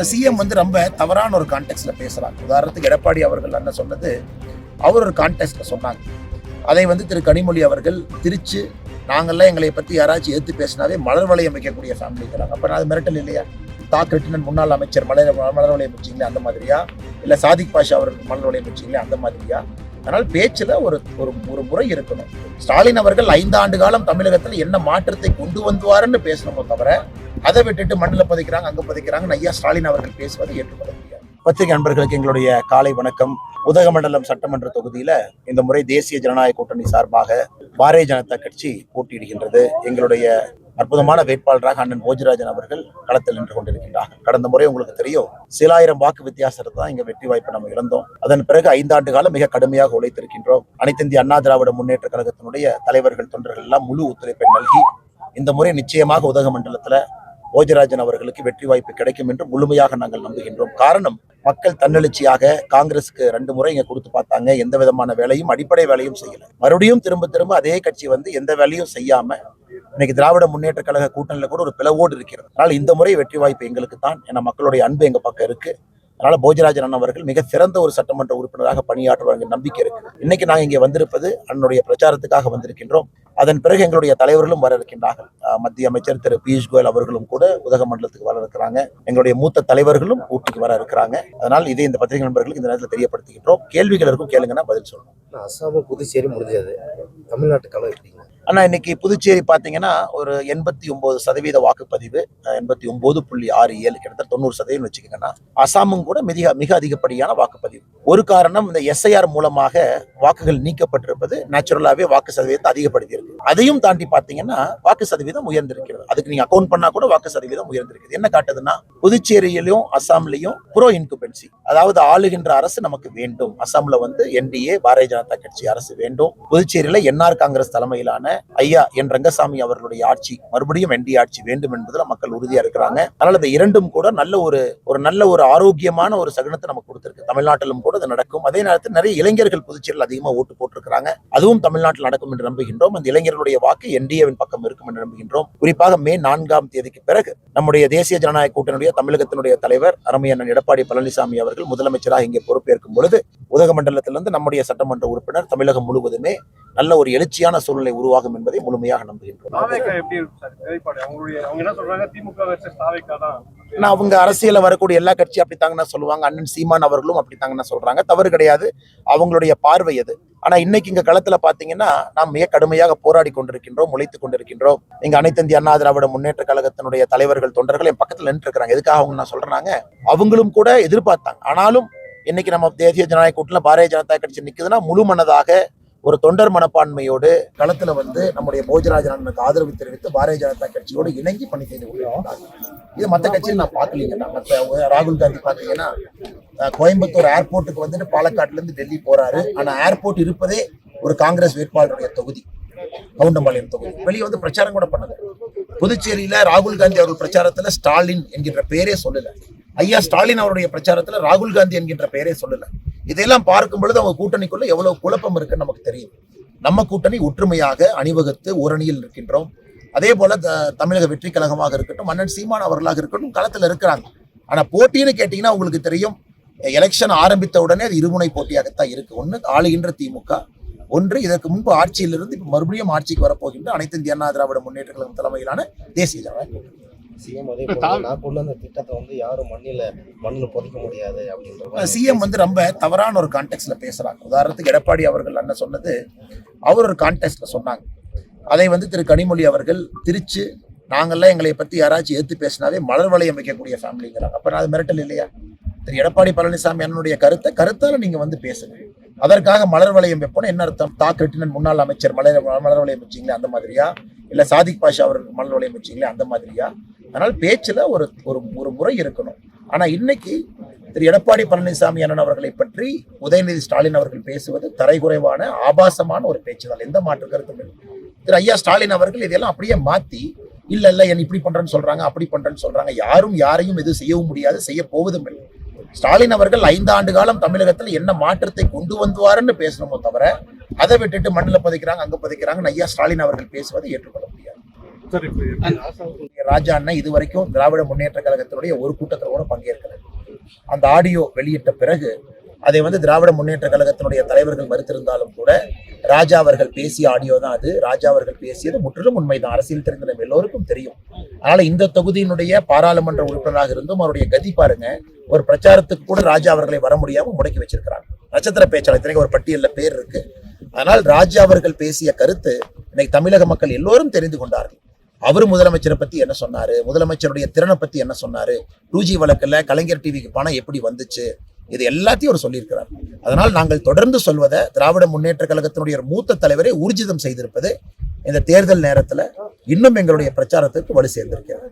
CM ரொம்ப தவறான ஒரு கான்டெக்ட்ல பேசுறாங்க. உதாரணத்துக்கு எடப்பாடி அவர்கள் என்ன சொன்னது, அவர் ஒரு கான்டெக்ட்ல சொன்னாங்க. அதை திரு கனிமொழி அவர்கள் திரிச்சு, நாங்கள்லாம் எங்களை பற்றி யாராச்சும் எடுத்து பேசினாவே மலர் வளையம் வைக்கக்கூடிய ஃபேமிலிங்கிறாங்க. அப்போ அது மிரட்டல் இல்லையா? தாக்கெட்டினன் முன்னாள் அமைச்சர் மலர் வளையம் வச்சிங்களே அந்த மாதிரியா, இல்லை சாதிக் பாஷா அவர்கள் மலர் வளையம் வச்சிங்களே அந்த மாதிரியா? அதனால் பேச்சில் ஒரு ஒரு முறை இருக்கணும். ஸ்டாலின் அவர்கள் 5 ஆண்டு காலம் தமிழகத்தில் என்ன மாற்றத்தை கொண்டு வந்துவாருன்னு பேசணுமோ தவிர, அதை விட்டுட்டு மண்ணில் பதிக்கிறாங்க அங்கே பதிக்கிறாங்க ஐயா ஸ்டாலின் அவர்கள் பேசுவதை ஏற்றுக்கொள்ள முடியாது. பத்திரிகை நண்பர்களுக்கு எங்களுடைய காலை வணக்கம். உதகமண்டலம் சட்டமன்ற தொகுதியில இந்த முறை தேசிய ஜனநாயக கூட்டணி சார்பாக பாரதிய ஜனதா கட்சி போட்டியிடுகின்றது. எங்களுடைய அற்புதமான வேட்பாளராக அண்ணன் போஜராஜன் அவர்கள் களத்தில் நின்று கொண்டிருக்கின்றார்கள். கடந்த முறை உங்களுக்கு தெரியும், சில ஆயிரம் வாக்கு வித்தியாசத்தை தான் இங்க வெற்றி வாய்ப்பை நம்ம இழந்தோம். அதன் பிறகு 5 ஆண்டு காலம் மிக கடுமையாக உழைத்திருக்கின்றோம். அனைத்து இந்திய அண்ணா திராவிட முன்னேற்ற கழகத்தினுடைய தலைவர்கள் தொண்டர்கள் எல்லாம் முழு ஒத்துழைப்பை நல்கி இந்த முறை நிச்சயமாக உதகமண்டலத்துல போஜராஜன் அவர்களுக்கு வெற்றி வாய்ப்பு கிடைக்கும் என்று முழுமையாக நாங்கள் நம்புகின்றோம். காரணம், மக்கள் தன்னெழுச்சியாக காங்கிரஸுக்கு 2 முறை இங்க கொடுத்து பார்த்தாங்க. எந்த விதமான வேலையும் அடிப்படை வேலையும் செய்யல. மறுபடியும் திரும்ப அதே கட்சி எந்த வேலையும் செய்யாம இன்னைக்கு திராவிட முன்னேற்ற கழக கூட்டணியில கூட ஒரு பிளவோடு இருக்கிறது. அதனால இந்த முறை வெற்றி வாய்ப்பு எங்களுக்கு தான். ஏன்னா மக்களுடைய அன்பு எங்க பக்கம் இருக்கு. அதனால போஜராஜன் அண்ணன் அவர்கள் மிக சிறந்த ஒரு சட்டமன்ற உறுப்பினராக பணியாற்றுவாங்க நம்பிக்கை இருக்கு. இன்னைக்கு நாங்கள் இங்கே வந்திருப்பது அண்ணனுடைய பிரச்சாரத்துக்காக வந்திருக்கின்றோம். அதன் பிறகு எங்களுடைய தலைவர்களும் வர இருக்கின்றார்கள். மத்திய அமைச்சர் திரு பியூஷ் கோயல் அவர்களும் கூட உதகமண்டலத்துக்கு வர இருக்கிறாங்க. எங்களுடைய மூத்த தலைவர்களும் ஊட்டிக்கு வர இருக்கிறாங்க. அதனால் இதை இந்த பத்திரிகை நண்பர்களுக்கு இந்த நேரத்தில் தெரியப்படுத்துகின்றோம். கேள்விகள் இருக்கும், கேளுங்கன்னா பதில் சொல்லணும். அசாம் புதுச்சேரி முடிஞ்சது, தமிழ்நாட்டு கலவை எப்படிங்க? ஆனா இன்னைக்கு புதுச்சேரி பாத்தீங்கன்னா ஒரு 89% வாக்குப்பதிவு, 89.67 கிட்டத்தட்ட 90% வச்சுக்கோங்கன்னா. அசாமும் கூட மிக அதிகப்படியான வாக்குப்பதிவு. ஒரு காரணம், இந்த எஸ்ஐஆர் மூலமாக வாக்குகள் நீக்கப்பட்டிருப்பது நேச்சுரலாவே வாக்கு சதவீதத்தை அதிகப்படுத்தி இருக்கு. அதையும் தாண்டி பாத்தீங்கன்னா வாக்கு சதவீதம் உயர்ந்திருக்கிறது. அதுக்கு நீங்க அக்கௌண்ட் பண்ணா கூட வாக்கு சதவீதம் உயர்ந்திருக்கு. என்ன காட்டுதுன்னா, புதுச்சேரியிலும் அசாம்லயும் ப்ரோ இன்குபென்சி, அதாவது ஆளுகின்ற அரசு நமக்கு வேண்டும். அசாம்ல என்டிஏ பாரதிய ஜனதா கட்சி அரசு வேண்டும். புதுச்சேரியில என்ஆர் காங்கிரஸ் தலைமையிலான ஐயா என் ரங்கசாமி அவர்களுடைய ஆட்சி, மறுபடியும் என்டி ஆட்சி வேண்டும் என்பதில் மக்கள் உறுதியா இருக்கிறாங்க. அதனால இந்த இரண்டும் கூட நல்ல ஒரு ஆரோக்கியமான ஒரு சகுனத்தை நமக்கு கொடுத்திருக்கு. தமிழ்நாட்டிலும் கூட அது நடக்கும். அதே நேரத்தில் நிறைய இளைஞர்கள் புதுச்சேரியில் அதிகமாக ஓட்டு போட்டிருக்கிறாங்க. அதுவும் தமிழ்நாட்டில் நடக்கும் என்று நம்புகின்றோம். அந்த இளைஞர்களுடைய வாக்கு என்டிஏவின் பக்கம் இருக்கும் என்று நம்புகின்றோம். குறிப்பாக மே 4ஆம் தேதிக்கு பிறகு நம்முடைய தேசிய ஜனநாயக கூட்டணியுடைய தமிழகத்தினுடைய தலைவர் அருமையண்ணன் எடப்பாடி பழனிசாமி அவர்கள் முதலமைச்சராக இங்கே பொறுப்பேற்கும் பொழுது உதகமண்டலத்திலிருந்து நம்முடைய சட்டமன்ற உறுப்பினர் தமிழகம் முழுவதுமே நல்ல ஒரு எழுச்சியான சூழ்நிலை உருவாகும் என்பதை முழுமையாக நம்புகின்றோம். அவங்க அரசியல வரக்கூடிய எல்லா கட்சியும் அப்படித்தாங்கன்னா சொல்லுவாங்க. அண்ணன் சீமான் அவர்களும் அப்படித்தாங்கன்னா சொல்றாங்க. தவறு கிடையாது, அவங்களுடைய பார்வை அது. ஆனா இன்னைக்கு இங்க களத்துல பாத்தீங்கன்னா நாம் மிக கடுமையாக போராடி கொண்டிருக்கின்றோம், உழைத்துக் கொண்டிருக்கின்றோம். இங்க அனைத்து இந்திய அண்ணா திராவிட முன்னேற்ற கழகத்தினுடைய தலைவர்கள் தொண்டர்கள் என் பக்கத்துல நின்று இருக்கிறாங்க. எதுக்காக அவங்க நான் சொல்றேன்னாங்க, அவங்களும் கூட எதிர்பார்த்தாங்க. ஆனாலும் இன்னைக்கு நம்ம தேசிய ஜனநாயக கூட்டணியில பாரதிய ஜனதா கட்சி நிக்குதுன்னா முழு மனதாக ஒரு தொண்டர் மனப்பான்மையோடு களத்துல நம்முடைய போஜராஜன் அண்ணனுக்கு ஆதரவு தெரிவித்து பாரதிய ஜனதா கட்சியோடு இணங்கி பணி செய்து கொண்டிருக்கிறாங்க. இது மற்ற கட்சியில் நான் பார்க்கலீங்கன்னா, மற்ற ராகுல் காந்தி பாத்தீங்கன்னா கோயம்புத்தூர் ஏர்போர்ட்டுக்கு பாலக்காட்டுல இருந்து டெல்லி போறாரு. ஆனா ஏர்போர்ட் இருப்பதே ஒரு காங்கிரஸ் வேட்பாளருடைய தொகுதி, கவுண்டம்பாளையம் தொகுதி. வெளியே பிரச்சாரம் கூட பண்ணது. புதுச்சேரியில ராகுல் காந்தி அவர்கள் பிரச்சாரத்துல ஸ்டாலின் என்கின்ற பெயரே சொல்லல. ஐயா ஸ்டாலின் அவருடைய பிரச்சாரத்துல ராகுல் காந்தி என்கின்ற பெயரே சொல்லல. இதெல்லாம் பார்க்கும் பொழுது அவங்க கூட்டணிக்குள்ள எவ்வளவு குழப்பம் இருக்குன்னு நமக்கு தெரியும். நம்ம கூட்டணி ஒற்றுமையாக அணிவகுத்து ஓரணியில் இருக்கின்றோம். அதே போல தமிழக வெற்றி கழகமாக இருக்கட்டும், அண்ணன் சீமான் அவர்களாக இருக்கட்டும் களத்துல இருக்கிறாங்க. ஆனா போட்டின்னு கேட்டீங்கன்னா உங்களுக்கு தெரியும், எலெக்ஷன் ஆரம்பித்த உடனே அது இருமுனை போட்டியாகத்தான் இருக்கு. ஒண்ணு ஆளுகின்ற திமுக, ஒன்று இதற்கு முன்பு ஆட்சியிலிருந்து இப்ப மறுபடியும் ஆட்சிக்கு வரப்போகின்ற அனைத்து இந்திய அண்ணா திராவிட முன்னேற்ற கழகம் தலைமையிலான தேசிய ஜனநாயக சிஎம் அதே போல அந்த திட்டத்தை யாரும் மண்ணில் புதைக்க முடியாது அப்படின்ற சிஎம் ரொம்ப தவறான ஒரு கான்டெக்ட்ல பேசுறாங்க. உதாரணத்துக்கு எடப்பாடி அவர்கள் என்ன சொன்னது, அவர் ஒரு கான்டெக்ட்ல சொன்னாங்க. அதை திரு கனிமொழி அவர்கள் திரிச்சு, நாங்கள்லாம் எங்களை பத்தி யாராச்சும் எடுத்து பேசினாவே மலர் வளையம் வைக்கக்கூடிய ஃபேமிலிங்கிறாங்க. அப்ப அது மிரட்டல் இல்லையா? திரு எடப்பாடி பழனிசாமி என்னுடைய கருத்தால நீங்க பேசுங்க. அதற்காக மலர் வளையம் வைப்போம் என்ன அர்த்தம்? தாக்கெட்டினன் முன்னாள் அமைச்சர் மலர் வளையம் வச்சிங்களே அந்த மாதிரியா, இல்ல சாதிக் பாஷா அவர்கள் மலர் வளையம் வச்சிங்களே அந்த மாதிரியா? அதனால் பேச்சுல ஒரு முறை இருக்கணும். ஆனா இன்னைக்கு திரு எடப்பாடி பழனிசாமி அண்ணன் அவர்களை பற்றி உதயநிதி ஸ்டாலின் அவர்கள் பேசுவது தரைகுறைவான ஆபாசமான ஒரு பேச்சு தான், எந்த மாற்று கருத்தும் இல்லை. திரு ஐயா ஸ்டாலின் அவர்கள் இதெல்லாம் அப்படியே மாத்தி, இல்ல என்ன இப்படி பண்றேன்னு சொல்றாங்க, அப்படி பண்றேன்னு சொல்றாங்க. யாரும் யாரையும் எதுவும் செய்யவும் முடியாது, செய்ய போவதும் இல்லை. ஸ்டாலின் அவர்கள் 5 ஆண்டு காலம் தமிழகத்தில் என்ன மாற்றத்தை கொண்டு வந்துவாருன்னு பேசணுமோ தவிர, அதை விட்டுட்டு மண்ணில் பதிக்கிறாங்க அங்க பதிக்கிறாங்க ஐயா ஸ்டாலின் அவர்கள் பேசுவதை ஏற்றுக்கொள்ள முடியாது. ராஜா அண்ணன் இதுவரைக்கும் திராவிட முன்னேற்ற கழகத்தினுடைய ஒரு கூட்டத்தில் கூட பங்கேற்கல. அந்த ஆடியோ வெளியிட்ட பிறகு அதை திராவிட முன்னேற்ற கழகத்தினுடைய தலைவர்கள் மறுத்திருந்தாலும் கூட ராஜா அவர்கள் பேசிய ஆடியோ தான் அது. ராஜா அவர்கள் பேசியது முற்றிலும் உண்மைதான். அரசியல் தெரிந்த நம்ம எல்லோருக்கும் தெரியும். அதனால இந்த தொகுதியினுடைய பாராளுமன்ற உறுப்பினராக இருந்தும் அவருடைய கதி பாருங்க. ஒரு பிரச்சாரத்துக்கு கூட ராஜா அவர்களை வர முடியாம முடக்கி வச்சிருக்கிறாங்க. நட்சத்திர பேச்சாளர் ஒரு பட்டியலில் பேர் இருக்கு. அதனால் ராஜா அவர்கள் பேசிய கருத்து இன்னைக்கு தமிழக மக்கள் எல்லோரும் தெரிந்து கொண்டார்கள். அவர் முதலமைச்சரை பத்தி என்ன சொன்னாரு, முதலமைச்சருடைய திறனை பத்தி என்ன சொன்னாரு, 2G வழக்குல கலைஞர் டிவிக்கு பணம் எப்படி வந்துச்சு, இது எல்லாத்தையும் அவர் சொல்லியிருக்கிறார். அதனால் நாங்கள் தொடர்ந்து சொல்வதை திராவிட முன்னேற்ற கழகத்தினுடைய மூத்த தலைவரை ஊர்ஜிதம் செய்திருப்பது இந்த தேர்தல் நேரத்துல இன்னும் எங்களுடைய பிரச்சாரத்திற்கு வலு சேர்ந்திருக்கிறது.